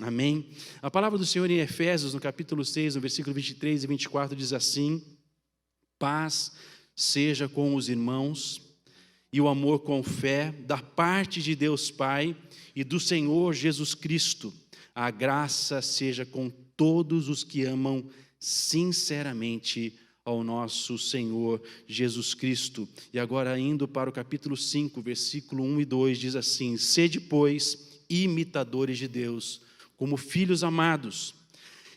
Amém? A palavra do Senhor em Efésios, no capítulo 6, no versículo 23 e 24, diz assim: paz seja com os irmãos e o amor com fé, da parte de Deus Pai e do Senhor Jesus Cristo. A graça seja com todos os que amam sinceramente ao nosso Senhor Jesus Cristo. E agora, indo para o capítulo 5, versículo 1 e 2, diz assim: sede, pois, imitadores de Deus, como filhos amados,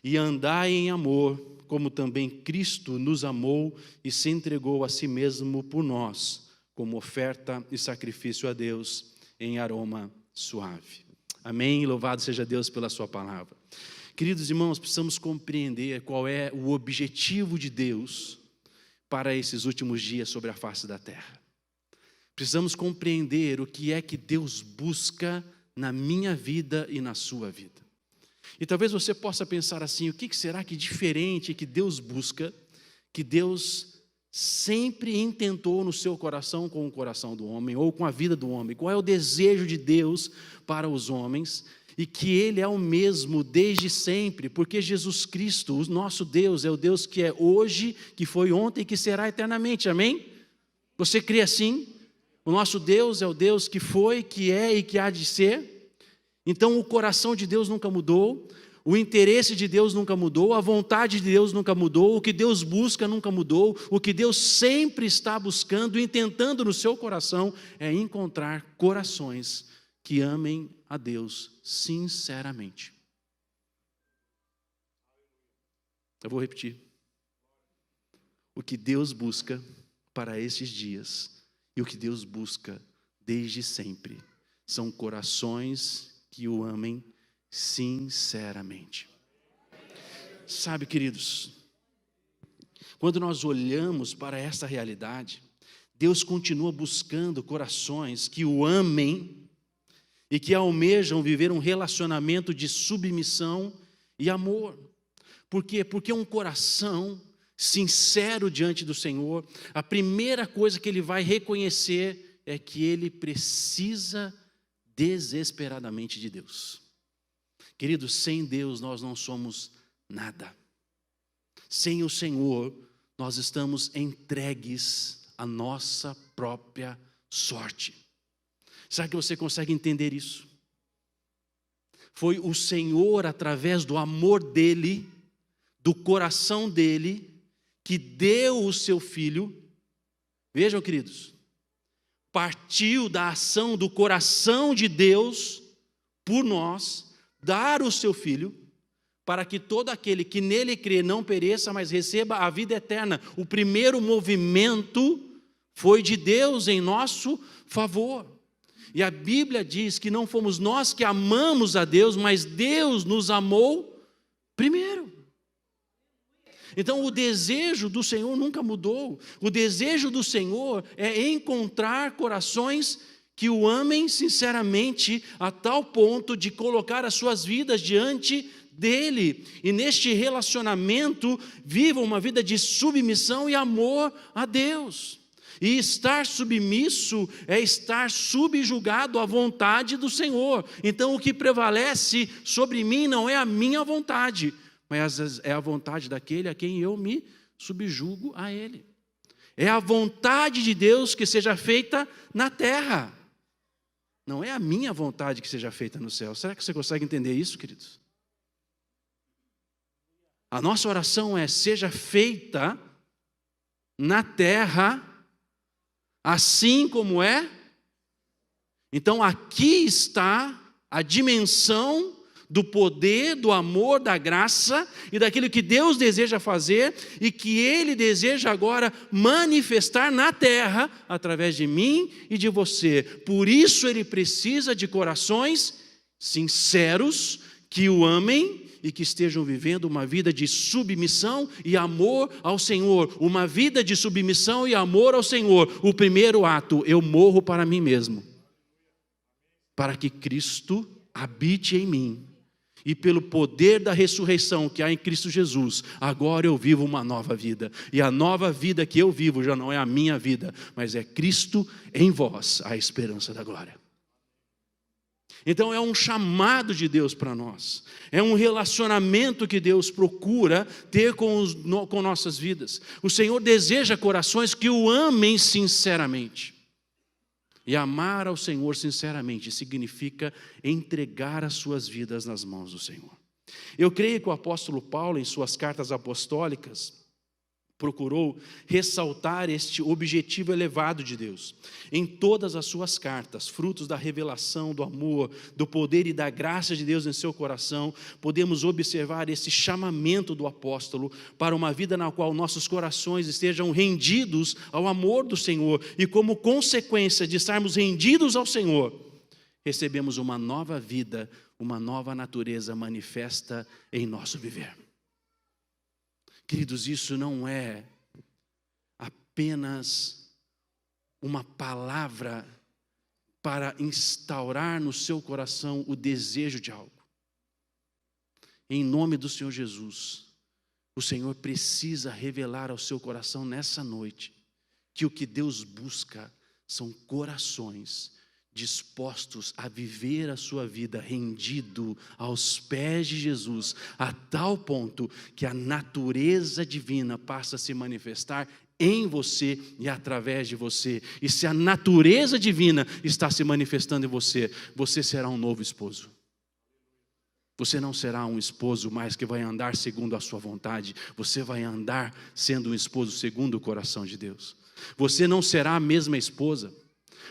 e andai em amor, como também Cristo nos amou e se entregou a si mesmo por nós, como oferta e sacrifício a Deus em aroma suave. Amém? Louvado seja Deus pela sua palavra. Queridos irmãos, precisamos compreender qual é o objetivo de Deus para esses últimos dias sobre a face da terra. Precisamos compreender o que é que Deus busca na minha vida e na sua vida. E talvez você possa pensar assim: o que será que diferente que Deus busca, que Deus sempre intentou no seu coração com o coração do homem, ou com a vida do homem? Qual é o desejo de Deus para os homens? E que Ele é o mesmo desde sempre, porque Jesus Cristo, o nosso Deus, é o Deus que é hoje, que foi ontem e que será eternamente. Amém? Você crê assim? O nosso Deus é o Deus que foi, que é e que há de ser. Então o coração de Deus nunca mudou, o interesse de Deus nunca mudou, a vontade de Deus nunca mudou, o que Deus busca nunca mudou. O que Deus sempre está buscando e tentando no seu coração é encontrar corações que amem a Deus sinceramente. Eu vou repetir. O que Deus busca para esses dias e o que Deus busca desde sempre são corações que o amem sinceramente. Sabe, queridos, quando nós olhamos para essa realidade, Deus continua buscando corações que o amem e que almejam viver um relacionamento de submissão e amor. Por quê? Porque um coração sincero diante do Senhor, a primeira coisa que ele vai reconhecer é que ele precisa desesperadamente de Deus. Queridos, sem Deus nós não somos nada. Sem o Senhor nós estamos entregues à nossa própria sorte. Será que você consegue entender isso? Foi o Senhor, através do amor dele, do coração dele, que deu o seu Filho. Vejam, queridos, partiu da ação do coração de Deus por nós, dar o seu Filho, para que todo aquele que nele crê não pereça, mas receba a vida eterna. O primeiro movimento foi de Deus em nosso favor. E a Bíblia diz que não fomos nós que amamos a Deus, mas Deus nos amou primeiro. Então o desejo do Senhor nunca mudou. O desejo do Senhor é encontrar corações que o amem sinceramente, a tal ponto de colocar as suas vidas diante dele. E neste relacionamento vivam uma vida de submissão e amor a Deus. E estar submisso é estar subjugado à vontade do Senhor. Então o que prevalece sobre mim não é a minha vontade, mas é a vontade daquele a quem eu me subjugo a ele. É a vontade de Deus que seja feita na terra. Não é a minha vontade que seja feita no céu. Será que você consegue entender isso, queridos? A nossa oração é: seja feita na terra, assim como é. Então aqui está a dimensão do poder, do amor, da graça e daquilo que Deus deseja fazer e que Ele deseja agora manifestar na terra através de mim e de você. Por isso Ele precisa de corações sinceros que o amem e que estejam vivendo uma vida de submissão e amor ao Senhor. Uma vida de submissão e amor ao Senhor. O primeiro ato: eu morro para mim mesmo, para que Cristo habite em mim. E pelo poder da ressurreição que há em Cristo Jesus, agora eu vivo uma nova vida. E a nova vida que eu vivo já não é a minha vida, mas é Cristo em vós, a esperança da glória. Então é um chamado de Deus para nós. É um relacionamento que Deus procura ter com nossas vidas. O Senhor deseja corações que o amem sinceramente. E amar ao Senhor sinceramente significa entregar as suas vidas nas mãos do Senhor. Eu creio que o apóstolo Paulo, em suas cartas apostólicas, procurou ressaltar este objetivo elevado de Deus. Em todas as suas cartas, frutos da revelação, do amor, do poder e da graça de Deus em seu coração, podemos observar esse chamamento do apóstolo para uma vida na qual nossos corações estejam rendidos ao amor do Senhor, e como consequência de estarmos rendidos ao Senhor, recebemos uma nova vida, uma nova natureza manifesta em nosso viver. Queridos, isso não é apenas uma palavra para instaurar no seu coração o desejo de algo. Em nome do Senhor Jesus, o Senhor precisa revelar ao seu coração nessa noite que o que Deus busca são corações dispostos a viver a sua vida rendido aos pés de Jesus, a tal ponto que a natureza divina passa a se manifestar em você e através de você. E se a natureza divina está se manifestando em você, você será um novo esposo. Você não será um esposo mais que vai andar segundo a sua vontade, você vai andar sendo um esposo segundo o coração de Deus. Você não será a mesma esposa,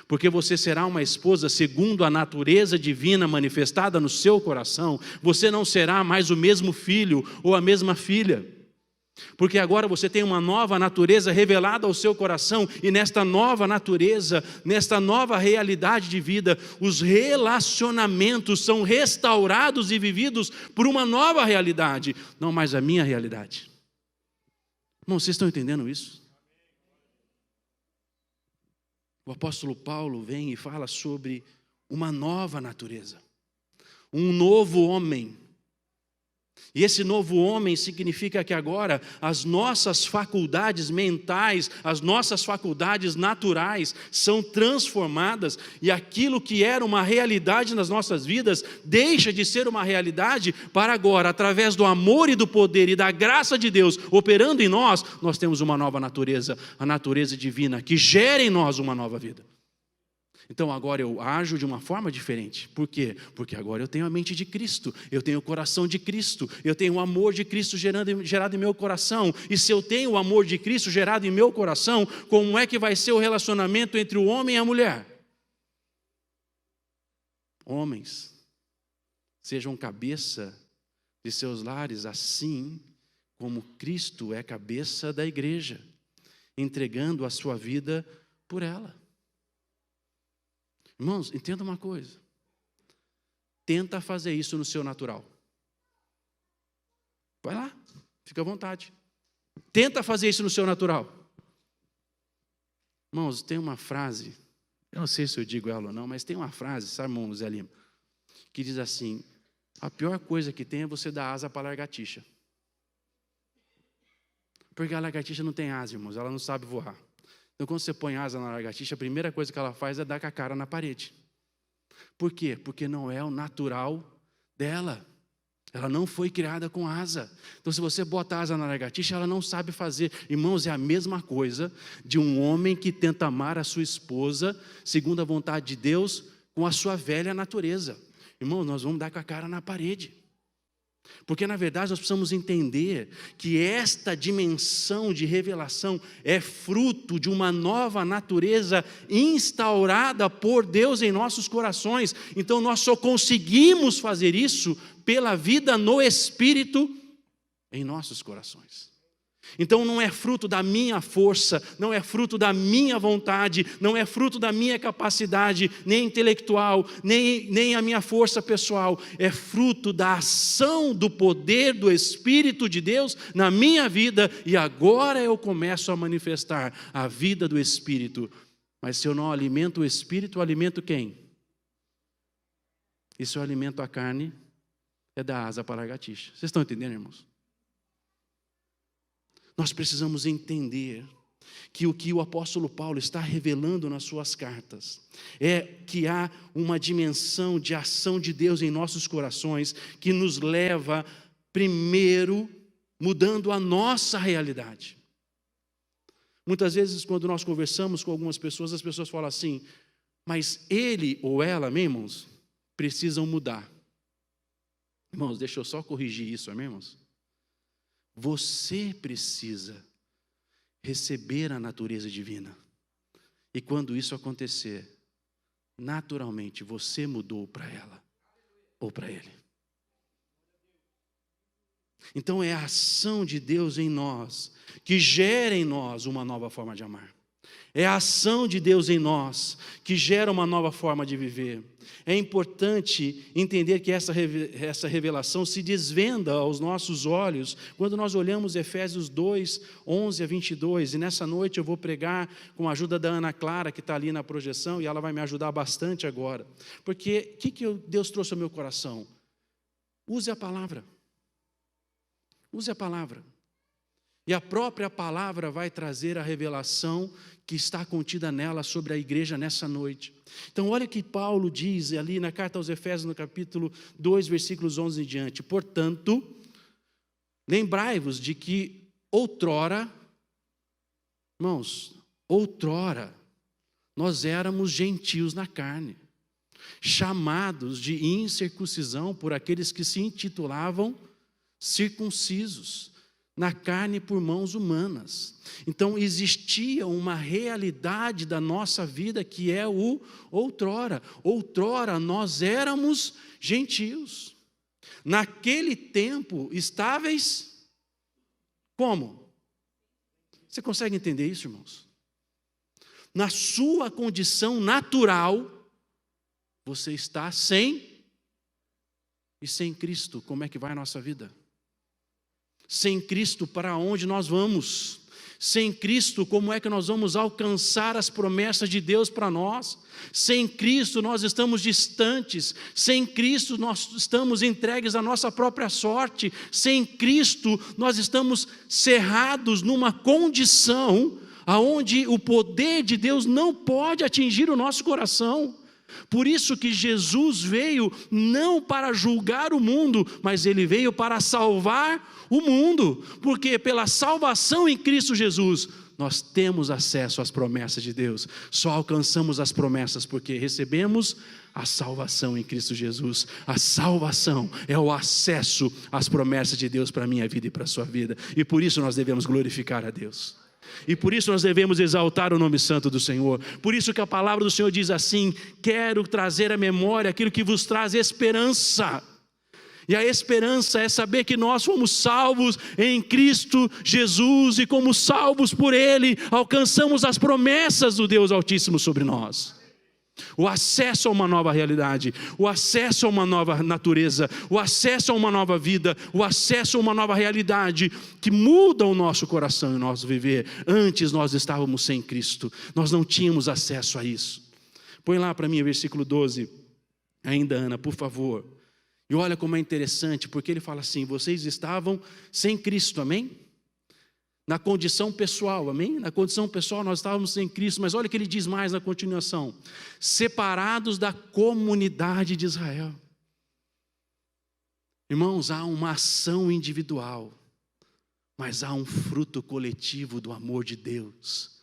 porque você será uma esposa segundo a natureza divina manifestada no seu coração. Você não será mais o mesmo filho ou a mesma filha, porque agora você tem uma nova natureza revelada ao seu coração, e nesta nova natureza, nesta nova realidade de vida, os relacionamentos são restaurados e vividos por uma nova realidade, não mais a minha realidade. Irmão, vocês estão entendendo isso? O apóstolo Paulo vem e fala sobre uma nova natureza, um novo homem. E esse novo homem significa que agora as nossas faculdades mentais, as nossas faculdades naturais são transformadas, e aquilo que era uma realidade nas nossas vidas deixa de ser uma realidade para agora, através do amor e do poder e da graça de Deus operando em nós, nós temos uma nova natureza, a natureza divina que gera em nós uma nova vida. Então agora eu ajo de uma forma diferente. Por quê? Porque agora eu tenho a mente de Cristo, eu tenho o coração de Cristo, eu tenho o amor de Cristo gerado em meu coração. E se eu tenho o amor de Cristo gerado em meu coração, como é que vai ser o relacionamento entre o homem e a mulher? Homens, sejam cabeça de seus lares, assim como Cristo é cabeça da igreja, entregando a sua vida por ela. Irmãos, entenda uma coisa. Tenta fazer isso no seu natural. Vai lá, fica à vontade. Tenta fazer isso no seu natural. Irmãos, tem uma frase, eu não sei se eu digo ela ou não, mas tem uma frase, sabe, irmão Zé Lima, que diz assim: a pior coisa que tem é você dar asa para a lagartixa. Porque a lagartixa não tem asa, irmãos, ela não sabe voar. Então, quando você põe asa na lagartixa, a primeira coisa que ela faz é dar com a cara na parede. Por quê? Porque não é o natural dela. Ela não foi criada com asa. Então, se você bota asa na lagartixa, ela não sabe fazer. Irmãos, é a mesma coisa de um homem que tenta amar a sua esposa, segundo a vontade de Deus, com a sua velha natureza. Irmãos, nós vamos dar com a cara na parede. Porque, na verdade, nós precisamos entender que esta dimensão de revelação é fruto de uma nova natureza instaurada por Deus em nossos corações. Então, nós só conseguimos fazer isso pela vida no Espírito em nossos corações. Então não é fruto da minha força, não é fruto da minha vontade, não é fruto da minha capacidade, nem intelectual, nem a minha força pessoal. É fruto da ação do poder do Espírito de Deus na minha vida, e agora eu começo a manifestar a vida do Espírito. Mas se eu não alimento o Espírito, eu alimento quem? E se eu alimento a carne, é dar asa para a lagartixa. Vocês estão entendendo, irmãos? Nós precisamos entender que o que o apóstolo Paulo está revelando nas suas cartas é que há uma dimensão de ação de Deus em nossos corações que nos leva, primeiro, mudando a nossa realidade. Muitas vezes, quando nós conversamos com algumas pessoas, as pessoas falam assim: mas ele ou ela, meus irmãos, precisam mudar. Irmãos, deixa eu só corrigir isso, amém, irmãos? Você precisa receber a natureza divina. E quando isso acontecer, naturalmente você mudou para ela ou para ele. Então é a ação de Deus em nós que gera em nós uma nova forma de amar. É a ação de Deus em nós que gera uma nova forma de viver. É importante entender que essa revelação se desvenda aos nossos olhos quando nós olhamos Efésios 2, 11 a 22. E nessa noite eu vou pregar com a ajuda da Ana Clara, que está ali na projeção, e ela vai me ajudar bastante agora. Porque o que Deus trouxe ao meu coração? Use a palavra. Use a palavra. E a própria palavra vai trazer a revelação que está contida nela sobre a igreja nessa noite. Então olha o que Paulo diz ali na carta aos Efésios, no capítulo 2, versículos 11 em diante. Portanto, lembrai-vos de que outrora, irmãos, outrora, nós éramos gentios na carne, chamados de incircuncisão por aqueles que se intitulavam circuncisos, na carne por mãos humanas. Então existia uma realidade da nossa vida que é o outrora. Outrora nós éramos gentios. Naquele tempo estáveis como? Você consegue entender isso, irmãos? Na sua condição natural, você está sem Cristo. Como é que vai a nossa vida? Sem Cristo, para onde nós vamos? Sem Cristo, como é que nós vamos alcançar as promessas de Deus para nós? Sem Cristo, nós estamos distantes. Sem Cristo, nós estamos entregues à nossa própria sorte. Sem Cristo, nós estamos cerrados numa condição aonde o poder de Deus não pode atingir o nosso coração. Por isso que Jesus veio não para julgar o mundo, mas Ele veio para salvar o mundo, porque pela salvação em Cristo Jesus, nós temos acesso às promessas de Deus. Só alcançamos as promessas porque recebemos a salvação em Cristo Jesus. A salvação é o acesso às promessas de Deus para a minha vida e para a sua vida, e por isso nós devemos glorificar a Deus. E por isso nós devemos exaltar o nome santo do Senhor. Por isso que a palavra do Senhor diz assim: quero trazer à memória aquilo que vos traz esperança. E a esperança é saber que nós fomos salvos em Cristo Jesus, e como salvos por Ele, alcançamos as promessas do Deus Altíssimo sobre nós. O acesso a uma nova realidade, o acesso a uma nova natureza, o acesso a uma nova vida, o acesso a uma nova realidade que muda o nosso coração e o nosso viver. Antes nós estávamos sem Cristo, nós não tínhamos acesso a isso. Põe lá para mim o versículo 12, ainda, Ana, por favor. E olha como é interessante, porque ele fala assim: vocês estavam sem Cristo, amém? Na condição pessoal, amém? Na condição pessoal nós estávamos sem Cristo, mas olha o que ele diz mais na continuação: separados da comunidade de Israel. Irmãos, há uma ação individual, mas há um fruto coletivo do amor de Deus.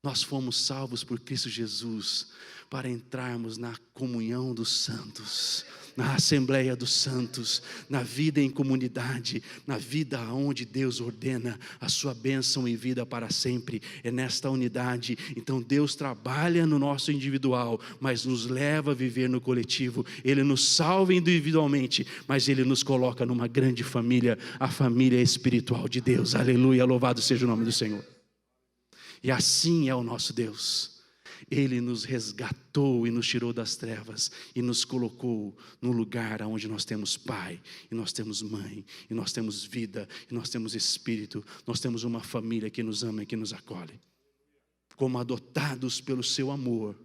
Nós fomos salvos por Cristo Jesus para entrarmos na comunhão dos santos, na Assembleia dos Santos, na vida em comunidade, na vida onde Deus ordena a sua bênção e vida para sempre. É nesta unidade. Então Deus trabalha no nosso individual, mas nos leva a viver no coletivo. Ele nos salva individualmente, mas Ele nos coloca numa grande família, a família espiritual de Deus. Aleluia, louvado seja o nome do Senhor. E assim é o nosso Deus. Ele nos resgatou e nos tirou das trevas e nos colocou no lugar onde nós temos pai, e nós temos mãe, e nós temos vida, e nós temos espírito, nós temos uma família que nos ama e que nos acolhe. Como adotados pelo seu amor,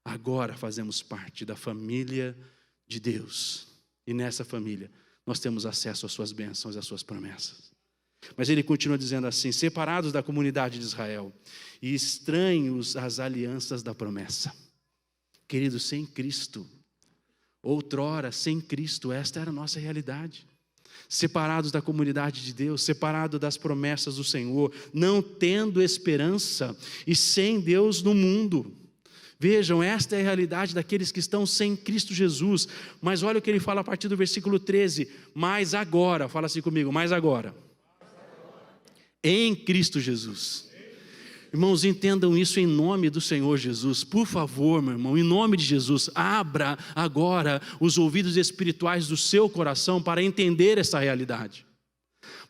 agora fazemos parte da família de Deus. E nessa família nós temos acesso às suas bênçãos e às suas promessas. Mas ele continua dizendo assim: separados da comunidade de Israel e estranhos às alianças da promessa. Queridos, sem Cristo, outrora sem Cristo, esta era a nossa realidade. Separados da comunidade de Deus, separados das promessas do Senhor, não tendo esperança e sem Deus no mundo. Vejam, esta é a realidade daqueles que estão sem Cristo Jesus. Mas olha o que ele fala a partir do versículo 13: mas agora, fala assim comigo, mas agora, em Cristo Jesus. Irmãos, entendam isso em nome do Senhor Jesus. Por favor, meu irmão, em nome de Jesus, abra agora os ouvidos espirituais do seu coração para entender essa realidade.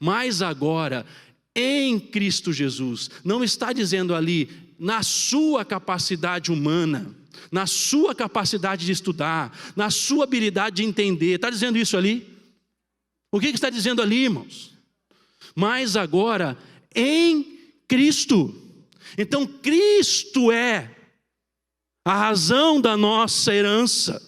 Mas agora, em Cristo Jesus, não está dizendo ali na sua capacidade humana, na sua capacidade de estudar, na sua habilidade de entender. Está dizendo isso ali? O que está dizendo ali, irmãos? Mas agora, em Cristo. Então Cristo é a razão da nossa herança,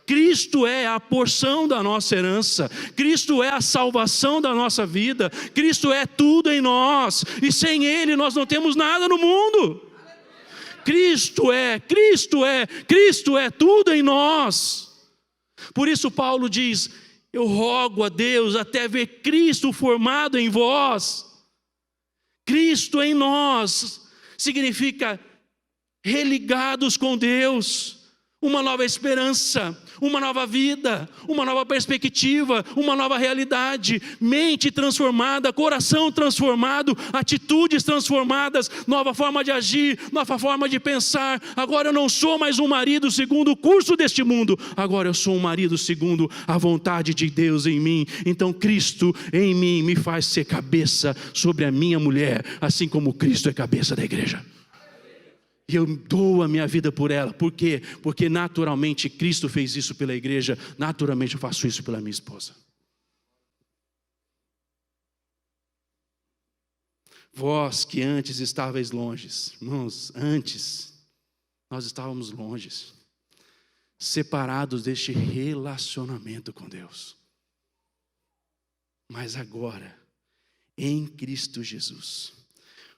Cristo é a porção da nossa herança, Cristo é a salvação da nossa vida, Cristo é tudo em nós, e sem Ele nós não temos nada no mundo. Cristo é tudo em nós. Por isso Paulo diz: eu rogo a Deus até ver Cristo formado em vós. Cristo em nós significa religados com Deus, uma nova esperança, uma nova vida, uma nova perspectiva, uma nova realidade, mente transformada, coração transformado, atitudes transformadas, nova forma de agir, nova forma de pensar. Agora eu não sou mais um marido segundo o curso deste mundo, agora eu sou um marido segundo a vontade de Deus em mim. Então Cristo em mim me faz ser cabeça sobre a minha mulher, assim como Cristo é cabeça da igreja. E eu dou a minha vida por ela. Por quê? Porque naturalmente Cristo fez isso pela igreja, naturalmente eu faço isso pela minha esposa. Vós que antes estáveis longes, irmãos, antes nós estávamos longes, separados deste relacionamento com Deus. Mas agora, em Cristo Jesus,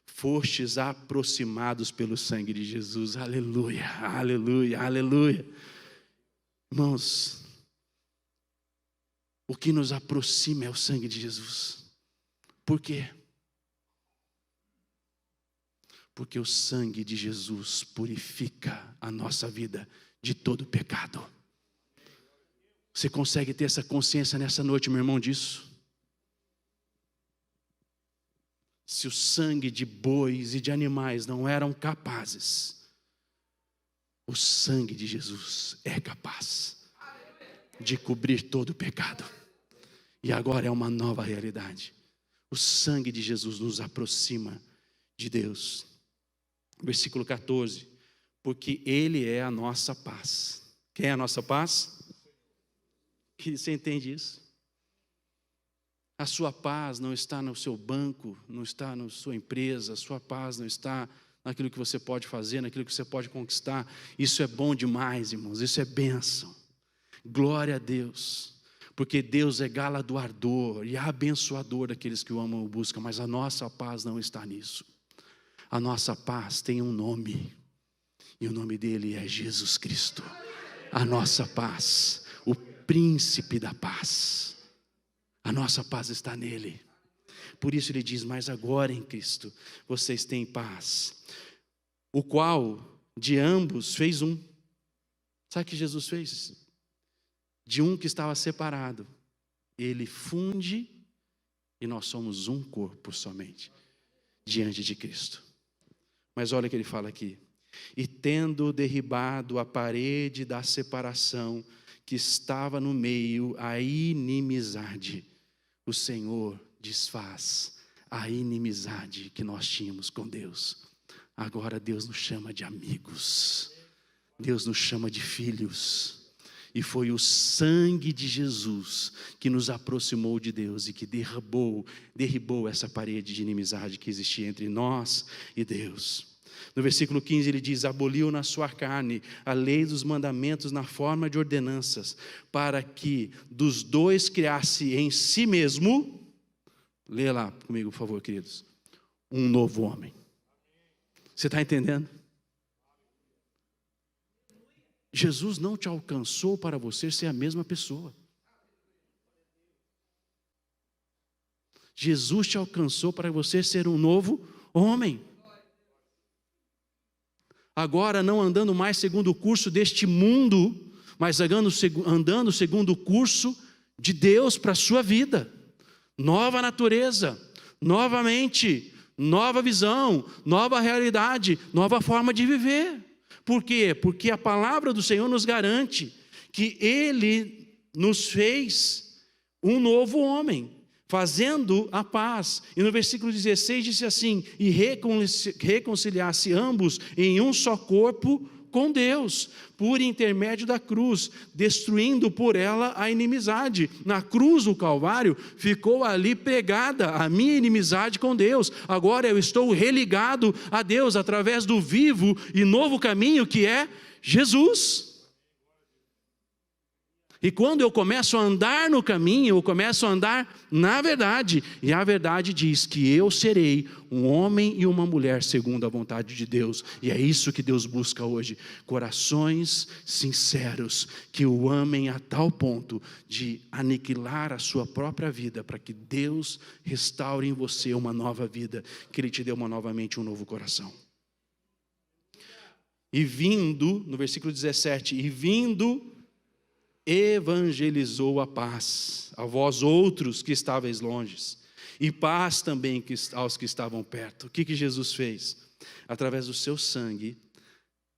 fostes aproximados pelo sangue de Jesus. Aleluia, aleluia, aleluia. Irmãos, o que nos aproxima é o sangue de Jesus. Por quê? Porque o sangue de Jesus purifica a nossa vida de todo pecado. Você consegue ter essa consciência nessa noite, meu irmão, disso? Se o sangue de bois e de animais não eram capazes, o sangue de Jesus é capaz de cobrir todo o pecado. E agora é uma nova realidade. O sangue de Jesus nos aproxima de Deus. Versículo 14. Porque Ele é a nossa paz. Quem é a nossa paz? Você entende isso? A sua paz não está no seu banco, não está na sua empresa, a sua paz não está naquilo que você pode fazer, naquilo que você pode conquistar. Isso é bom demais, irmãos, isso é bênção. Glória a Deus, porque Deus é galardoador e abençoador daqueles que o amam e o buscam, mas a nossa paz não está nisso. A nossa paz tem um nome, e o nome dele é Jesus Cristo. A nossa paz, o príncipe da paz. A nossa paz está nele. Por isso ele diz: mas agora em Cristo vocês têm paz, o qual de ambos fez um. Sabe o que Jesus fez? De um que estava separado, ele funde e nós somos um corpo somente diante de Cristo. Mas olha o que ele fala aqui: e tendo derribado a parede da separação que estava no meio, a inimizade, o Senhor desfaz a inimizade que nós tínhamos com Deus. Agora Deus nos chama de amigos, Deus nos chama de filhos, e foi o sangue de Jesus que nos aproximou de Deus e que derribou essa parede de inimizade que existia entre nós e Deus. No versículo 15 ele diz: aboliu na sua carne a lei dos mandamentos na forma de ordenanças, para que dos dois criasse em si mesmo, lê lá comigo, por favor, queridos, um novo homem. Você está entendendo? Jesus não te alcançou para você ser a mesma pessoa. Jesus te alcançou para você ser um novo homem. Agora não andando mais segundo o curso deste mundo, mas andando segundo o curso de Deus para a sua vida. Nova natureza, nova mente, nova visão, nova realidade, nova forma de viver. Por quê? Porque a palavra do Senhor nos garante que Ele nos fez um novo homem, fazendo a paz. E no versículo 16 disse assim: e reconciliasse ambos em um só corpo com Deus, por intermédio da cruz, destruindo por ela a inimizade. Na cruz do Calvário ficou ali pregada a minha inimizade com Deus. Agora eu estou religado a Deus através do vivo e novo caminho que é Jesus. E quando eu começo a andar no caminho, eu começo a andar na verdade. E a verdade diz que eu serei um homem e uma mulher segundo a vontade de Deus. E é isso que Deus busca hoje. Corações sinceros que o amem a tal ponto de aniquilar a sua própria vida, para que Deus restaure em você uma nova vida, que Ele te dê novamente um novo coração. E vindo, no versículo 17, e vindo, evangelizou a paz a vós outros que estáveis longe, e paz também aos que estavam perto. O que Jesus fez? Através do seu sangue,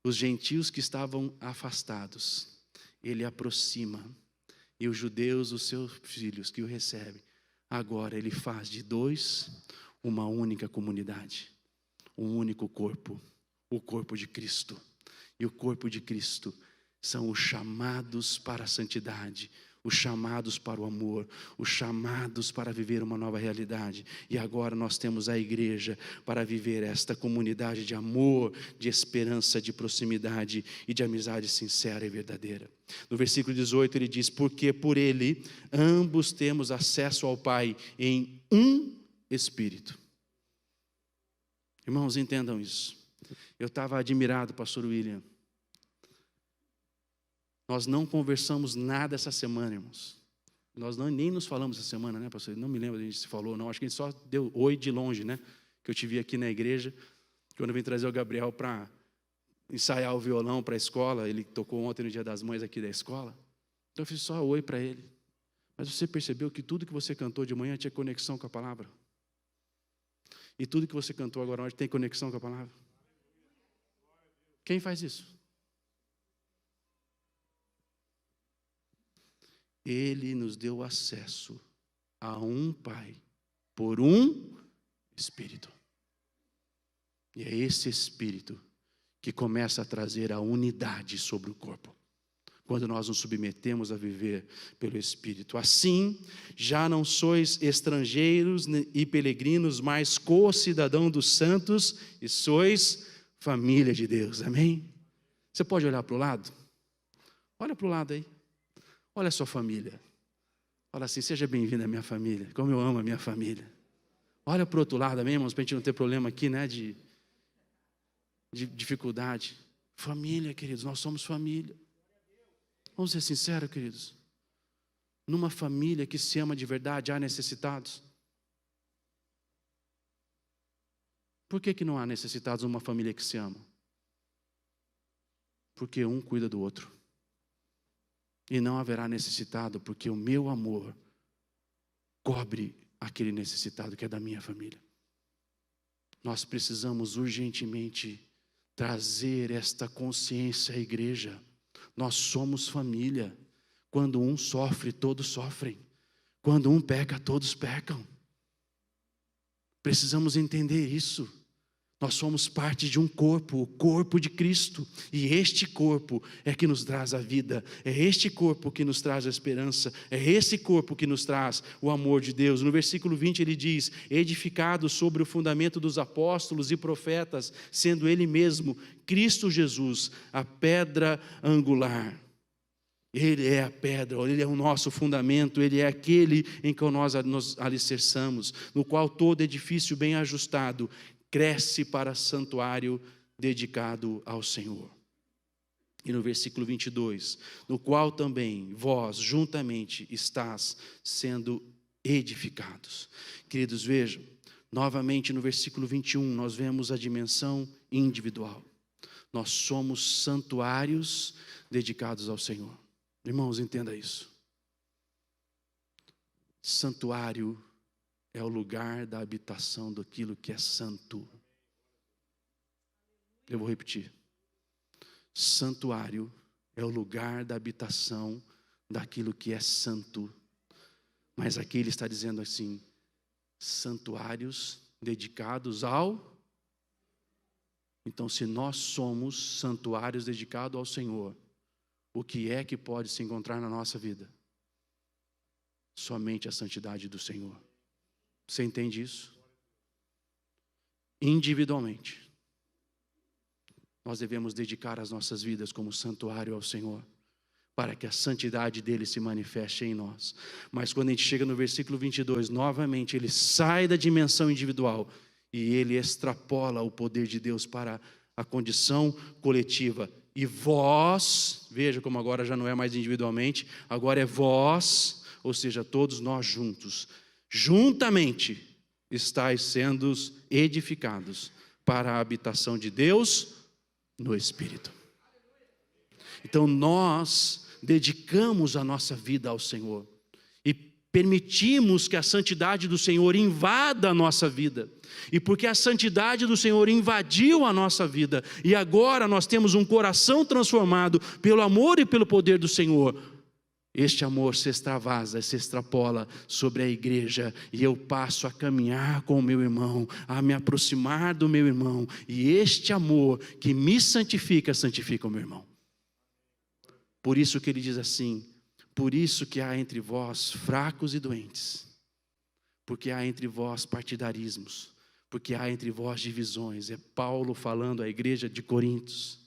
os gentios que estavam afastados, Ele aproxima, e os judeus, os seus filhos que o recebem, agora Ele faz de dois uma única comunidade, um único corpo, o corpo de Cristo. E o corpo de Cristo são os chamados para a santidade, os chamados para o amor, os chamados para viver uma nova realidade. E agora nós temos a igreja para viver esta comunidade de amor, de esperança, de proximidade e de amizade sincera e verdadeira. No versículo 18 ele diz: porque por ele ambos temos acesso ao Pai em um Espírito. Irmãos, entendam isso. Eu estava admirado, pastor William. Nós não conversamos nada essa semana, irmãos. Nós nem nos falamos essa semana, né, pastor? Não me lembro se a gente se falou, não. Acho que a gente só deu oi de longe, né? Que eu te vi aqui na igreja, quando eu vim trazer o Gabriel para ensaiar o violão para a escola. Ele tocou ontem no Dia das Mães aqui da escola. Então eu fiz só oi para ele. Mas você percebeu que tudo que você cantou de manhã tinha conexão com a palavra? E tudo que você cantou agora hoje tem conexão com a palavra? Quem faz isso? Ele nos deu acesso a um Pai, por um Espírito. E é esse Espírito que começa a trazer a unidade sobre o corpo, quando nós nos submetemos a viver pelo Espírito. Assim, já não sois estrangeiros e peregrinos, mas co-cidadão dos santos, e sois família de Deus. Amém? Você pode olhar para o lado? Olha para o lado aí. Olha a sua família. Fala assim: seja bem-vindo à minha família. Como eu amo a minha família. Olha para o outro lado, amém, irmãos? Para a gente não ter problema aqui, né? De dificuldade. Família, queridos, nós somos família. Vamos ser sinceros, queridos. Numa família que se ama de verdade, há necessitados. Por que não há necessitados numa família que se ama? Porque um cuida do outro. E não haverá necessitado, porque o meu amor cobre aquele necessitado que é da minha família. Nós precisamos urgentemente trazer esta consciência à igreja. Nós somos família. Quando um sofre, todos sofrem. Quando um peca, todos pecam. Precisamos entender isso. Nós somos parte de um corpo, o corpo de Cristo, e este corpo é que nos traz a vida, é este corpo que nos traz a esperança, é esse corpo que nos traz o amor de Deus. No versículo 20 ele diz: edificado sobre o fundamento dos apóstolos e profetas, sendo ele mesmo, Cristo Jesus, a pedra angular. Ele é a pedra, Ele é o nosso fundamento, Ele é aquele em que nós nos alicerçamos, no qual todo edifício bem ajustado cresce para santuário dedicado ao Senhor. E no versículo 22, no qual também vós juntamente estás sendo edificados. Queridos, vejam, novamente no versículo 21, nós vemos a dimensão individual. Nós somos santuários dedicados ao Senhor. Irmãos, entenda isso. Santuário é o lugar da habitação daquilo que é santo. Eu vou repetir. Santuário é o lugar da habitação daquilo que é santo. Mas aqui ele está dizendo assim: santuários dedicados ao... Então, se nós somos santuários dedicados ao Senhor, o que é que pode se encontrar na nossa vida? Somente a santidade do Senhor. Você entende isso? Individualmente, nós devemos dedicar as nossas vidas como santuário ao Senhor, para que a santidade dele se manifeste em nós. Mas quando a gente chega no versículo 22, novamente ele sai da dimensão individual e ele extrapola o poder de Deus para a condição coletiva. E vós, veja como agora já não é mais individualmente, agora é vós, ou seja, todos nós juntos, juntamente estáis sendo edificados para a habitação de Deus no Espírito. Então nós dedicamos a nossa vida ao Senhor e permitimos que a santidade do Senhor invada a nossa vida. E porque a santidade do Senhor invadiu a nossa vida e agora nós temos um coração transformado pelo amor e pelo poder do Senhor, este amor se extravasa, se extrapola sobre a igreja, e eu passo a caminhar com o meu irmão, a me aproximar do meu irmão, e este amor que me santifica, santifica o meu irmão. Por isso que ele diz assim: por isso que há entre vós fracos e doentes, porque há entre vós partidarismos, porque há entre vós divisões. É Paulo falando à igreja de Coríntios.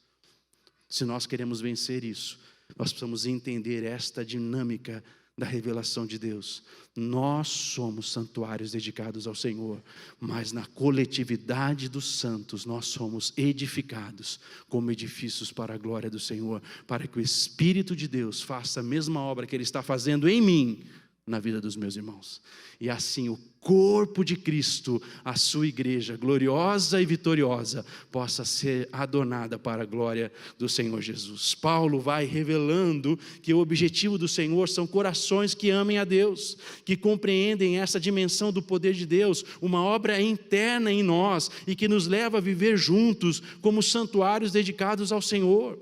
Se nós queremos vencer isso, nós precisamos entender esta dinâmica da revelação de Deus. Nós somos santuários dedicados ao Senhor, mas na coletividade dos santos nós somos edificados como edifícios para a glória do Senhor, para que o Espírito de Deus faça a mesma obra que Ele está fazendo em mim, na vida dos meus irmãos. E assim o corpo de Cristo, a sua igreja gloriosa e vitoriosa, possa ser adornada para a glória do Senhor Jesus. Paulo vai revelando que o objetivo do Senhor são corações que amem a Deus, que compreendem essa dimensão do poder de Deus, uma obra interna em nós e que nos leva a viver juntos como santuários dedicados ao Senhor.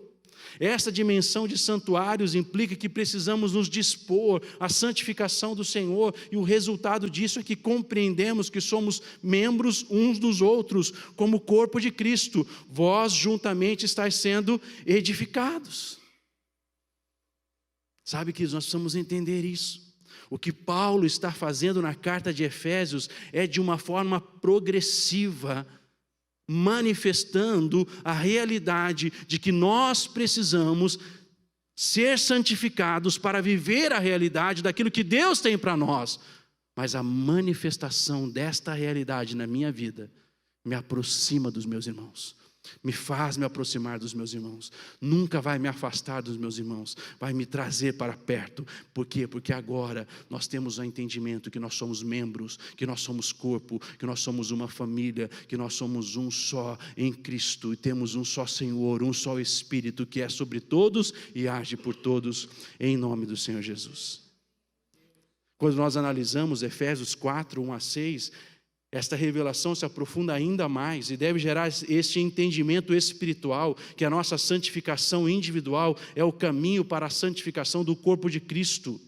Essa dimensão de santuários implica que precisamos nos dispor à santificação do Senhor, e o resultado disso é que compreendemos que somos membros uns dos outros, como o corpo de Cristo. Vós juntamente estáis sendo edificados. Sabe que nós precisamos entender isso. O que Paulo está fazendo na carta de Efésios é de uma forma progressiva, manifestando a realidade de que nós precisamos ser santificados para viver a realidade daquilo que Deus tem para nós. Mas a manifestação desta realidade na minha vida me aproxima dos meus irmãos, me faz me aproximar dos meus irmãos, nunca vai me afastar dos meus irmãos, vai me trazer para perto. Por quê? Porque agora nós temos o entendimento que nós somos membros, que nós somos corpo, que nós somos uma família, que nós somos um só em Cristo, e temos um só Senhor, um só Espírito, que é sobre todos e age por todos, em nome do Senhor Jesus. Quando nós analisamos Efésios 4, 1 a 6, esta revelação se aprofunda ainda mais e deve gerar este entendimento espiritual, que a nossa santificação individual é o caminho para a santificação do corpo de Cristo,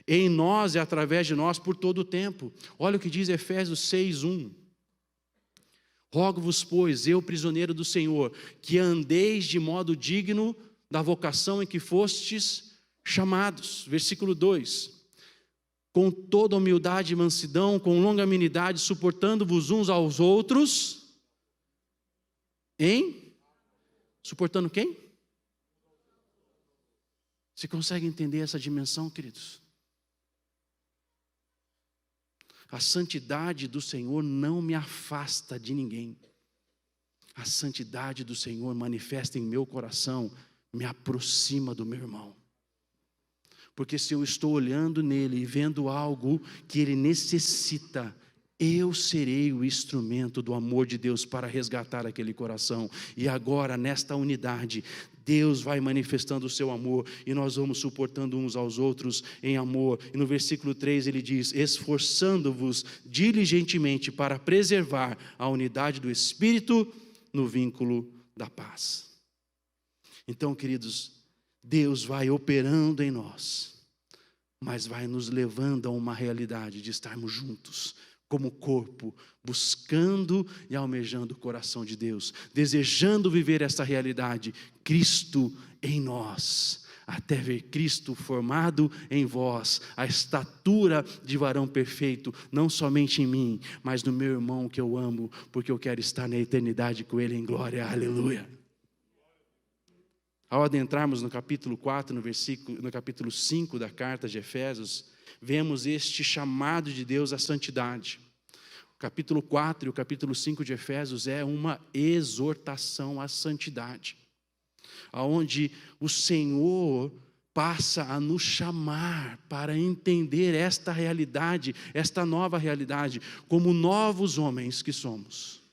em nós e através de nós por todo o tempo. Olha o que diz Efésios 6, 1. Rogo-vos, pois, eu, prisioneiro do Senhor, que andeis de modo digno da vocação em que fostes chamados. Versículo 2. Com toda humildade e mansidão, com longanimidade, suportando-vos uns aos outros, suportando quem? Você consegue entender essa dimensão, queridos? A santidade do Senhor não me afasta de ninguém. A santidade do Senhor manifesta em meu coração, me aproxima do meu irmão. Porque se eu estou olhando nele e vendo algo que ele necessita, eu serei o instrumento do amor de Deus para resgatar aquele coração. E agora, nesta unidade, Deus vai manifestando o seu amor e nós vamos suportando uns aos outros em amor. E no versículo 3 ele diz: esforçando-vos diligentemente para preservar a unidade do Espírito no vínculo da paz. Então, queridos, Deus vai operando em nós, mas vai nos levando a uma realidade de estarmos juntos, como corpo, buscando e almejando o coração de Deus, desejando viver essa realidade, Cristo em nós, até ver Cristo formado em vós, a estatura de varão perfeito, não somente em mim, mas no meu irmão que eu amo, porque eu quero estar na eternidade com ele em glória, aleluia. Ao adentrarmos no capítulo 4, no capítulo 5 da carta de Efésios, vemos este chamado de Deus à santidade. O capítulo 4 e o capítulo 5 de Efésios é uma exortação à santidade, onde o Senhor passa a nos chamar para entender esta realidade, esta nova realidade, como novos homens que somos.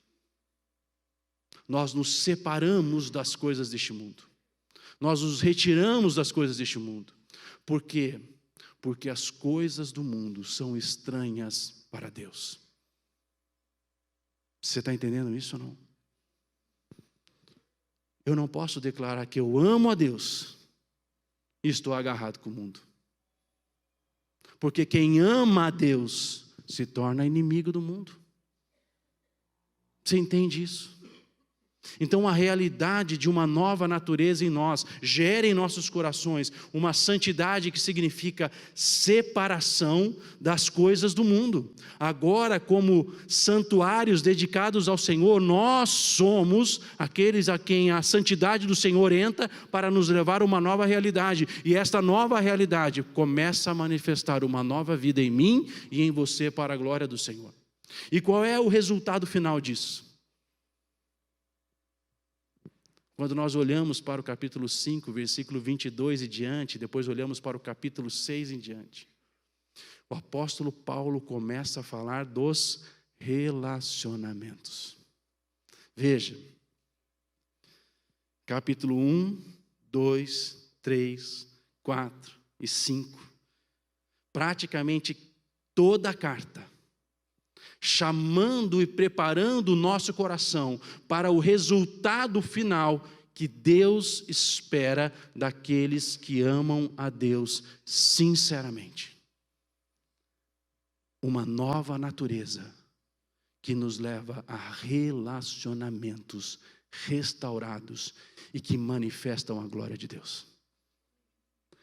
Nós nos separamos das coisas deste mundo. Nós nos retiramos das coisas deste mundo. Por quê? Porque as coisas do mundo são estranhas para Deus. Você está entendendo isso ou não? Eu não posso declarar que eu amo a Deus e estou agarrado com o mundo. Porque quem ama a Deus se torna inimigo do mundo. Você entende isso? Então a realidade de uma nova natureza em nós gera em nossos corações uma santidade que significa separação das coisas do mundo. Agora, como santuários dedicados ao Senhor, nós somos aqueles a quem a santidade do Senhor entra para nos levar a uma nova realidade. E esta nova realidade começa a manifestar uma nova vida em mim e em você para a glória do Senhor. E qual é o resultado final disso? Quando nós olhamos para o capítulo 5, versículo 22 e diante, depois olhamos para o capítulo 6 em diante, o apóstolo Paulo começa a falar dos relacionamentos. Veja, capítulo 1, 2, 3, 4 e 5, praticamente toda a carta, chamando e preparando o nosso coração para o resultado final que Deus espera daqueles que amam a Deus sinceramente. Uma nova natureza que nos leva a relacionamentos restaurados e que manifestam a glória de Deus.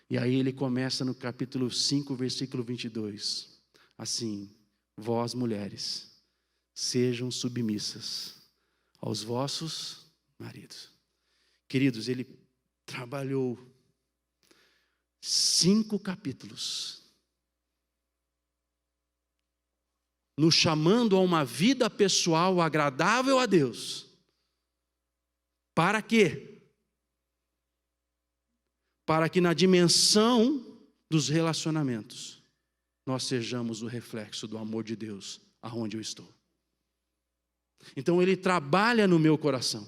E aí ele começa no capítulo 5, versículo 22, assim: vós, mulheres, sejam submissas aos vossos maridos. Queridos, ele trabalhou 5 capítulos nos chamando a uma vida pessoal agradável a Deus. Para quê? Para que na dimensão dos relacionamentos nós sejamos o reflexo do amor de Deus aonde eu estou. Então ele trabalha no meu coração,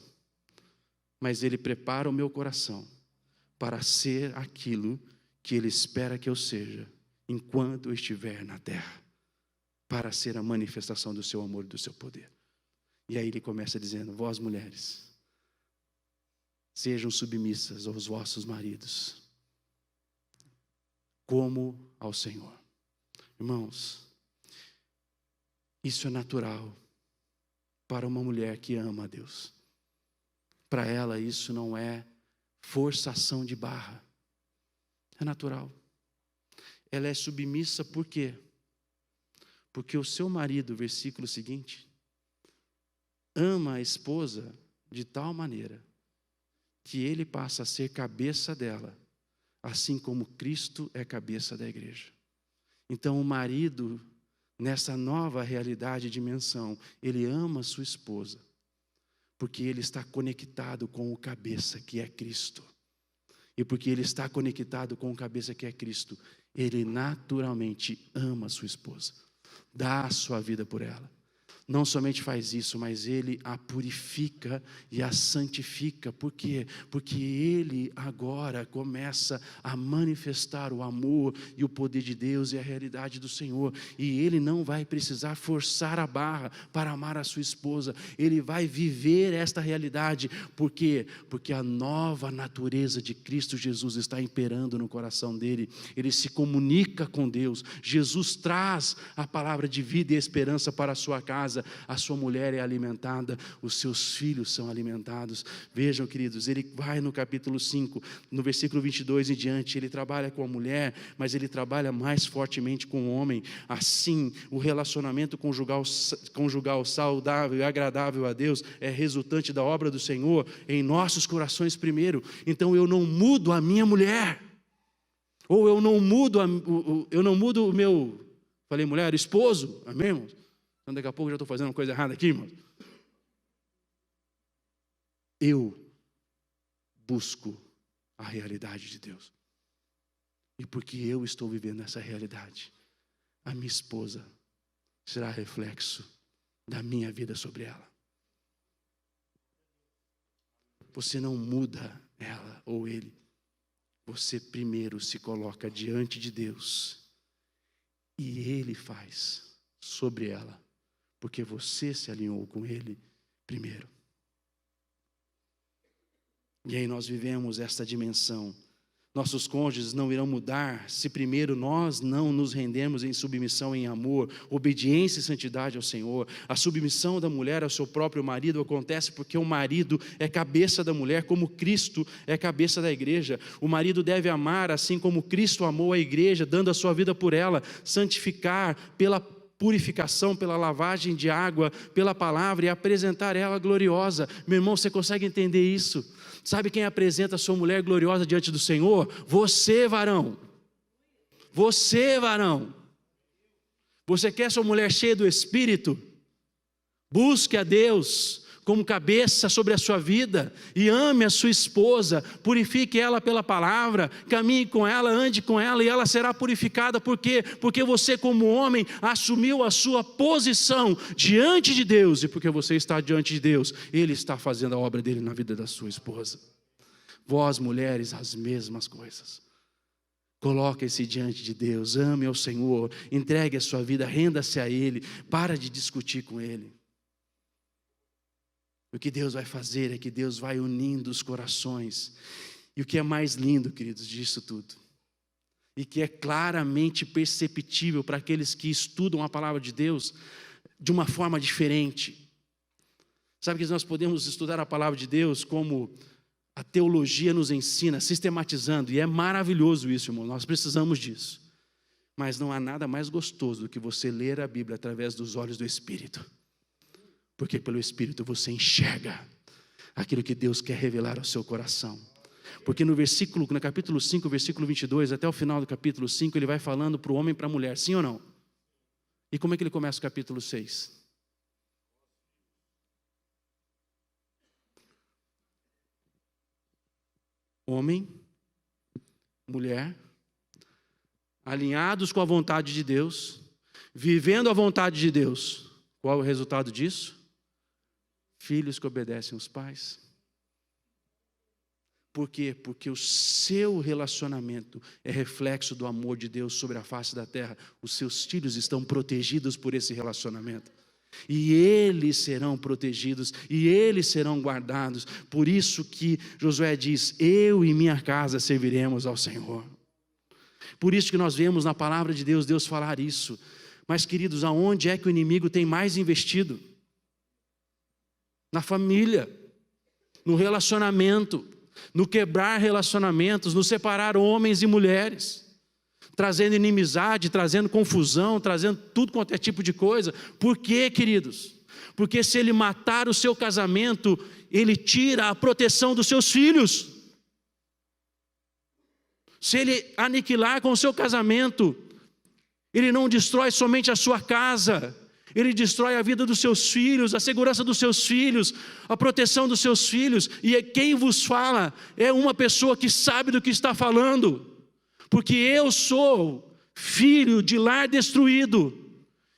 mas ele prepara o meu coração para ser aquilo que ele espera que eu seja enquanto eu estiver na terra, para ser a manifestação do seu amor e do seu poder. E aí ele começa dizendo: vós, mulheres, sejam submissas aos vossos maridos, como ao Senhor. Irmãos, isso é natural. para uma mulher que ama a Deus. Para ela isso não é forçação de barra, é natural. Ela é submissa por quê? Porque o seu marido, versículo seguinte, ama a esposa de tal maneira que ele passa a ser cabeça dela, assim como Cristo é cabeça da igreja. Então o marido, nessa nova realidade e dimensão, ele ama a sua esposa, porque ele está conectado com o cabeça que é Cristo. E porque ele está conectado com o cabeça que é Cristo, ele naturalmente ama a sua esposa, dá a sua vida por ela. Não somente faz isso, mas ele a purifica e a santifica. Por quê? Porque ele agora começa a manifestar o amor e o poder de Deus e a realidade do Senhor. E ele não vai precisar forçar a barra para amar a sua esposa. Ele vai viver esta realidade. Por quê? Porque a nova natureza de Cristo Jesus está imperando no coração dele. Ele se comunica com Deus. Jesus traz a palavra de vida e esperança para a sua casa. A sua mulher é alimentada, os seus filhos são alimentados. Vejam, queridos, ele vai no capítulo 5, no versículo 22 em diante, ele trabalha com a mulher, mas ele trabalha mais fortemente com o homem. Assim, o relacionamento conjugal saudável e agradável a Deus é resultante da obra do Senhor em nossos corações primeiro. Então eu não mudo a minha mulher, ou eu não mudo o meu, falei mulher, esposo, amém, irmãos? Então daqui a pouco eu já estou fazendo uma coisa errada aqui, irmão. Eu busco a realidade de Deus. E porque eu estou vivendo essa realidade, a minha esposa será reflexo da minha vida sobre ela. Você não muda ela ou ele. Você primeiro se coloca diante de Deus. E ele faz sobre ela. Porque você se alinhou com ele primeiro. E aí nós vivemos esta dimensão. Nossos cônjuges não irão mudar se primeiro nós não nos rendermos em submissão em amor, obediência e santidade ao Senhor. A submissão da mulher ao seu próprio marido acontece porque o marido é cabeça da mulher, como Cristo é cabeça da igreja. O marido deve amar assim como Cristo amou a igreja, dando a sua vida por ela, santificar pela purificação, pela lavagem de água, pela palavra e apresentar ela gloriosa. Meu irmão, você consegue entender isso? Sabe quem apresenta a sua mulher gloriosa diante do Senhor? Você, varão. Você, varão. Você quer sua mulher cheia do Espírito? Busque a Deus como cabeça sobre a sua vida e ame a sua esposa, purifique ela pela palavra, caminhe com ela, ande com ela e ela será purificada. Por quê? Porque você como homem assumiu a sua posição diante de Deus e porque você está diante de Deus, Ele está fazendo a obra dele na vida da sua esposa. Vós mulheres, as mesmas coisas. Coloque-se diante de Deus, ame ao Senhor, entregue a sua vida, renda-se a Ele, para de discutir com Ele. O que Deus vai fazer é que Deus vai unindo os corações. E o que é mais lindo, queridos, disso tudo, e que é claramente perceptível para aqueles que estudam a palavra de Deus de uma forma diferente. Sabe que nós podemos estudar a palavra de Deus como a teologia nos ensina, sistematizando, e é maravilhoso isso, irmão, nós precisamos disso. Mas não há nada mais gostoso do que você ler a Bíblia através dos olhos do Espírito. Porque pelo Espírito você enxerga aquilo que Deus quer revelar ao seu coração. Porque no capítulo 5, versículo 22, até o final do capítulo 5, ele vai falando para o homem e para a mulher, sim ou não? E como é que ele começa o capítulo 6? Homem, mulher, alinhados com a vontade de Deus, vivendo a vontade de Deus. Qual é o resultado disso? Filhos que obedecem aos pais. Por quê? Porque o seu relacionamento é reflexo do amor de Deus sobre a face da terra. Os seus filhos estão protegidos por esse relacionamento. E eles serão protegidos, e eles serão guardados. Por isso que Josué diz, eu e minha casa serviremos ao Senhor. Por isso que nós vemos na palavra de Deus, Deus falar isso. Mas queridos, aonde é que o inimigo tem mais investido? na família, no relacionamento, no quebrar relacionamentos, no separar homens e mulheres, trazendo inimizade, trazendo confusão, trazendo tudo quanto é tipo de coisa. Por quê, queridos? Porque se ele matar o seu casamento, ele tira a proteção dos seus filhos. Se ele aniquilar com o seu casamento, ele não destrói somente a sua casa, ele destrói a vida dos seus filhos, a segurança dos seus filhos, a proteção dos seus filhos. E quem vos fala é uma pessoa que sabe do que está falando, porque eu sou filho de lar destruído,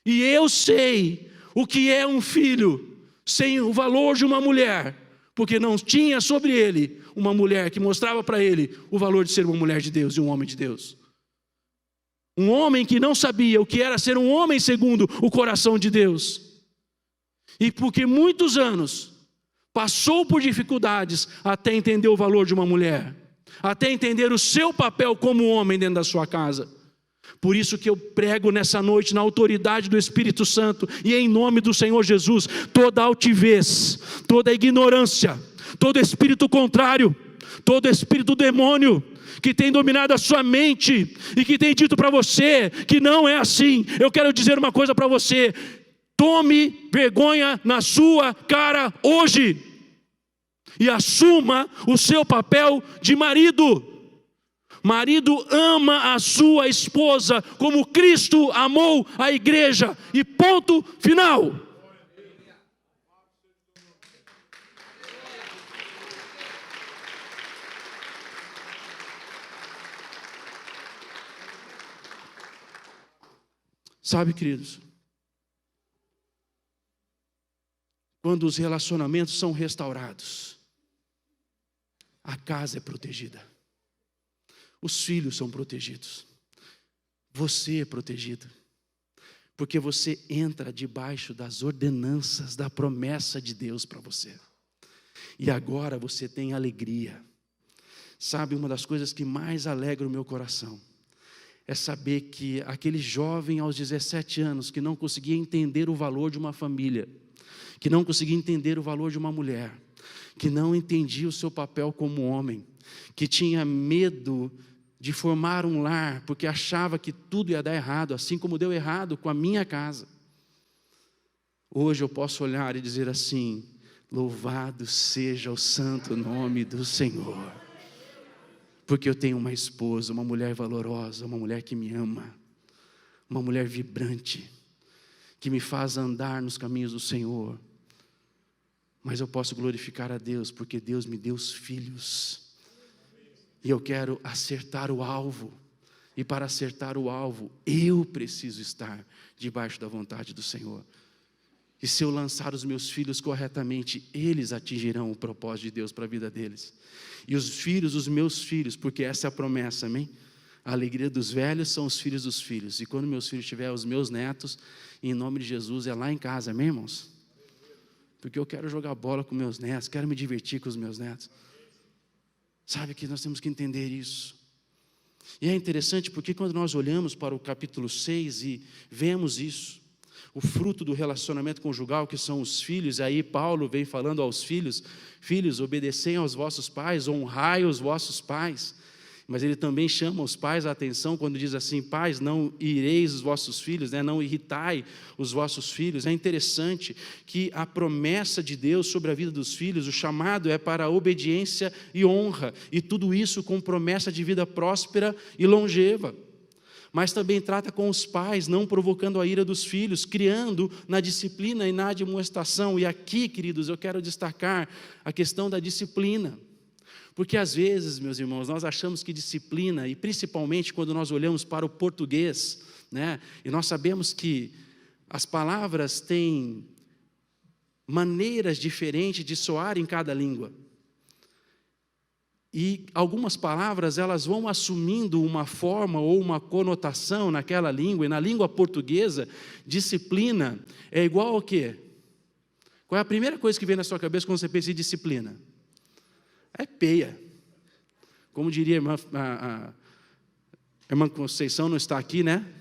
e eu sei o que é um filho sem o valor de uma mulher, porque não tinha sobre ele uma mulher que mostrava para ele o valor de ser uma mulher de Deus e um homem de Deus. Um homem que não sabia o que era ser um homem segundo o coração de Deus. E porque muitos anos passou por dificuldades até entender o valor de uma mulher, até entender o seu papel como homem dentro da sua casa. Por isso que eu prego nessa noite, na autoridade do Espírito Santo e em nome do Senhor Jesus, toda altivez, toda ignorância, todo espírito contrário, todo espírito demônio que tem dominado a sua mente e que tem dito para você que não é assim. Eu quero dizer uma coisa para você: tome vergonha na sua cara hoje e assuma o seu papel de marido. Marido, ama a sua esposa como Cristo amou a igreja, e ponto final. Sabe, queridos, quando os relacionamentos são restaurados, a casa é protegida, os filhos são protegidos, você é protegido, porque você entra debaixo das ordenanças da promessa de Deus para você, e agora você tem alegria. Sabe, uma das coisas que mais alegra o meu coração é saber que aquele jovem aos 17 anos que não conseguia entender o valor de uma família, que não conseguia entender o valor de uma mulher, que não entendia o seu papel como homem, que tinha medo de formar um lar, porque achava que tudo ia dar errado, assim como deu errado com a minha casa. Hoje eu posso olhar e dizer assim: louvado seja o santo nome do Senhor, porque eu tenho uma esposa, uma mulher valorosa, uma mulher que me ama, uma mulher vibrante, que me faz andar nos caminhos do Senhor. Mas eu posso glorificar a Deus, porque Deus me deu os filhos, e eu quero acertar o alvo, e para acertar o alvo, eu preciso estar debaixo da vontade do Senhor. E se eu lançar os meus filhos corretamente, eles atingirão o propósito de Deus para a vida deles. E os filhos, os meus filhos, porque essa é a promessa, amém? A alegria dos velhos são os filhos dos filhos. E quando meus filhos tiverem os meus netos, em nome de Jesus, é lá em casa, amém, irmãos? Porque eu quero jogar bola com meus netos, quero me divertir com os meus netos. Sabe que nós temos que entender isso. E é interessante porque quando nós olhamos para o capítulo 6 e vemos isso, o fruto do relacionamento conjugal, que são os filhos, aí Paulo vem falando aos filhos: filhos, obedecei aos vossos pais, honrai os vossos pais. Mas ele também chama os pais a atenção quando diz assim: pais, não ireis os vossos filhos, né? Não irritai os vossos filhos. É interessante que a promessa de Deus sobre a vida dos filhos, o chamado é para a obediência e honra, e tudo isso com promessa de vida próspera e longeva. Mas também trata com os pais, não provocando a ira dos filhos, criando na disciplina e na admoestação. E aqui, queridos, eu quero destacar a questão da disciplina. Porque às vezes, meus irmãos, nós achamos que disciplina, e principalmente quando nós olhamos para o português, né, e nós sabemos que as palavras têm maneiras diferentes de soar em cada língua. E algumas palavras, elas vão assumindo uma forma ou uma conotação naquela língua. E na língua portuguesa, disciplina é igual ao quê? Qual é a primeira coisa que vem na sua cabeça quando você pensa em disciplina? É peia. Como diria a irmã Conceição, não está aqui, né?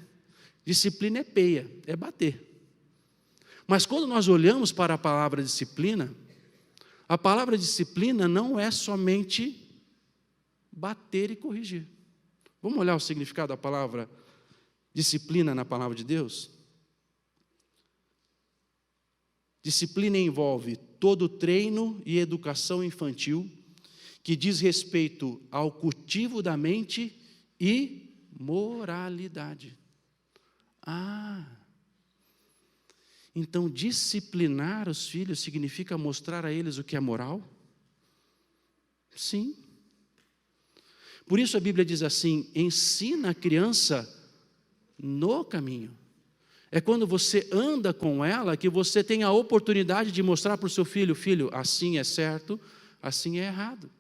Disciplina é peia, é bater. Mas quando nós olhamos para a palavra disciplina, A palavra disciplina não é somente bater e corrigir. Vamos olhar o significado da palavra disciplina na palavra de Deus? Disciplina envolve todo treino e educação infantil que diz respeito ao cultivo da mente e moralidade. Então disciplinar os filhos significa mostrar a eles o que é moral? Sim. Por isso a Bíblia diz assim: ensina a criança no caminho. É quando você anda com ela que você tem a oportunidade de mostrar para o seu filho: filho, assim é certo, assim é errado.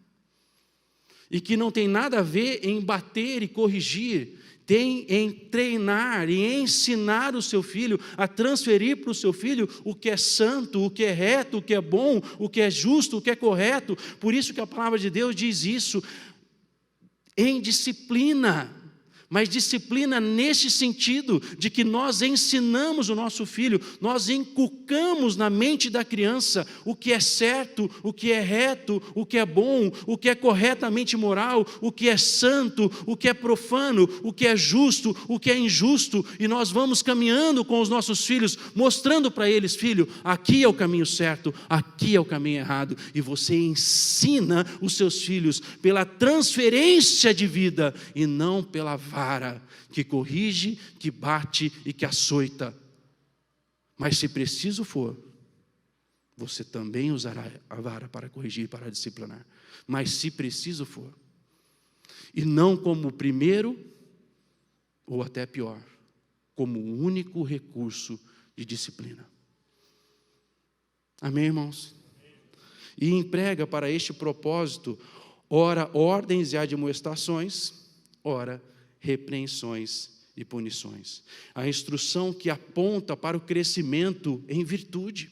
E que não tem nada a ver em bater e corrigir, tem em treinar e ensinar o seu filho, a transferir para o seu filho o que é santo, o que é reto, o que é bom, o que é justo, o que é correto. Por isso que a palavra de Deus diz isso, em disciplina. Mas disciplina nesse sentido, de que nós ensinamos o nosso filho, nós inculcamos na mente da criança o que é certo, o que é reto, o que é bom, o que é corretamente moral, o que é santo, o que é profano, o que é justo, o que é injusto, e nós vamos caminhando com os nossos filhos, mostrando para eles: filho, aqui é o caminho certo, aqui é o caminho errado, e você ensina os seus filhos pela transferência de vida, e não pela vara que corrige, que bate e que açoita. Mas se preciso for, você também usará a vara para corrigir, para disciplinar. Mas se preciso for, e não como o primeiro, ou até pior, como o único recurso de disciplina. Amém, irmãos? E emprega para este propósito, ora ordens e admoestações, ora repreensões e punições. A instrução que aponta para o crescimento em virtude.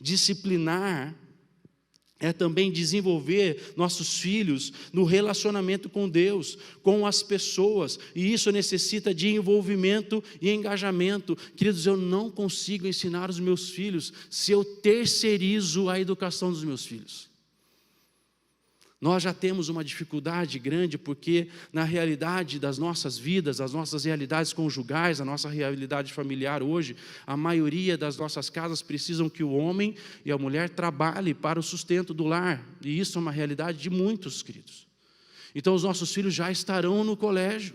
Disciplinar é também desenvolver nossos filhos no relacionamento com Deus, com as pessoas, e isso necessita de envolvimento e engajamento. Queridos, eu não consigo ensinar os meus filhos se eu terceirizo a educação dos meus filhos. Nós já temos uma dificuldade grande, porque na realidade das nossas vidas, das nossas realidades conjugais, a nossa realidade familiar hoje, a maioria das nossas casas precisam que o homem e a mulher trabalhem para o sustento do lar, e isso é uma realidade de muitos, queridos. Então os nossos filhos já estarão no colégio,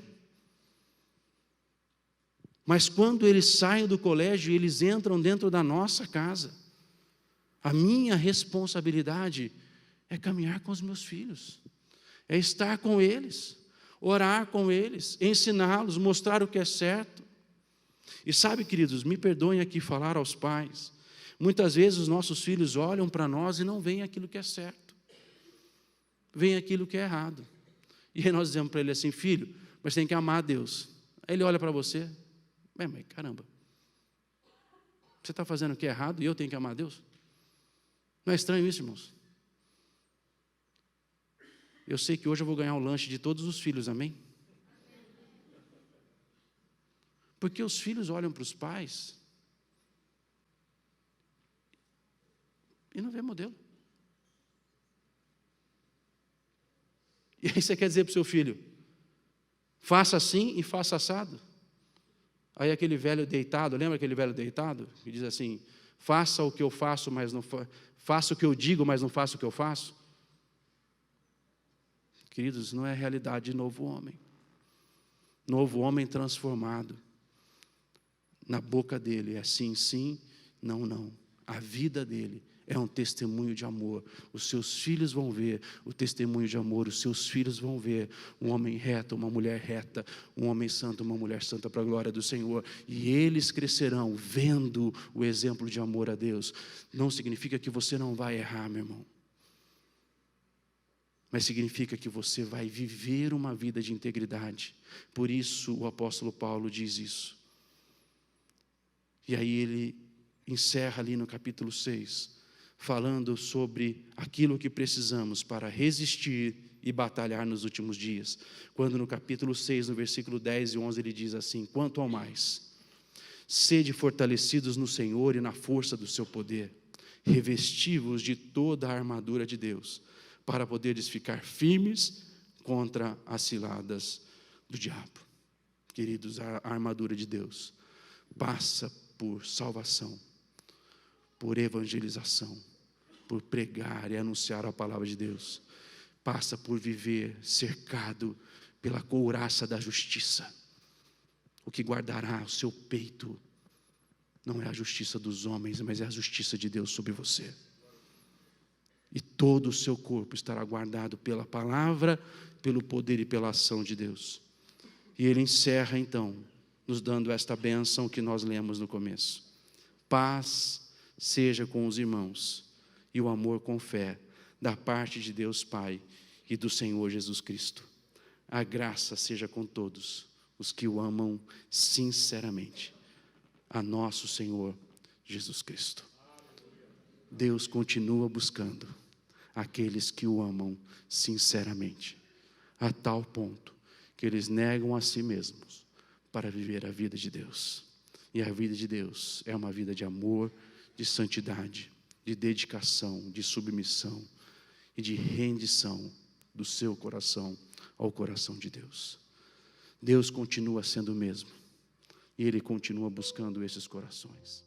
mas quando eles saem do colégio, eles entram dentro da nossa casa. A minha responsabilidade é caminhar com os meus filhos, é estar com eles, orar com eles, ensiná-los, mostrar o que é certo. E sabe, queridos, me perdoem aqui falar aos pais, muitas vezes os nossos filhos olham para nós e não veem aquilo que é certo, veem aquilo que é errado. E aí nós dizemos para ele assim: filho, mas tem que amar a Deus. Aí ele olha para você: mas caramba, você está fazendo o que é errado e eu tenho que amar a Deus? Não é estranho isso, irmãos? Eu sei que hoje eu vou ganhar o lanche de todos os filhos, amém? Porque os filhos olham para os pais e não vê modelo. E aí você quer dizer para o seu filho: faça assim e faça assado. Aí aquele velho deitado, lembra aquele velho deitado? Que diz assim: faça o que eu faço, mas não faça o que eu digo, mas não faça o que eu faço. Queridos, não é a realidade de novo homem. Novo homem transformado. Na boca dele é sim, sim, não, não. A vida dele é um testemunho de amor. Os seus filhos vão ver o testemunho de amor. Os seus filhos vão ver um homem reto, uma mulher reta, um homem santo, uma mulher santa para a glória do Senhor. E eles crescerão vendo o exemplo de amor a Deus. Não significa que você não vai errar, meu irmão. Mas significa que você vai viver uma vida de integridade. Por isso o apóstolo Paulo diz isso. E aí ele encerra ali no capítulo 6, falando sobre aquilo que precisamos para resistir e batalhar nos últimos dias. Quando no capítulo 6, no versículo 10 e 11, ele diz assim: quanto ao mais, sede fortalecidos no Senhor e na força do seu poder. revesti-vos de toda a armadura de Deus, para poderes ficar firmes contra as ciladas do diabo. Queridos, a armadura de Deus passa por salvação, por evangelização, por pregar e anunciar a palavra de Deus. Passa por viver cercado pela couraça da justiça. O que guardará o seu peito não é a justiça dos homens, mas é a justiça de Deus sobre você. E todo o seu corpo estará guardado pela palavra, pelo poder e pela ação de Deus. E ele encerra então, nos dando esta bênção que nós lemos no começo. Paz seja com os irmãos, e o amor com fé, da parte de Deus Pai e do Senhor Jesus Cristo. A graça seja com todos os que o amam sinceramente, a nosso Senhor Jesus Cristo. Deus continua buscando aqueles que o amam sinceramente, a tal ponto que eles negam a si mesmos para viver a vida de Deus. E a vida de Deus é uma vida de amor, de santidade, de dedicação, de submissão e de rendição do seu coração ao coração de Deus. Deus continua sendo o mesmo, e Ele continua buscando esses corações.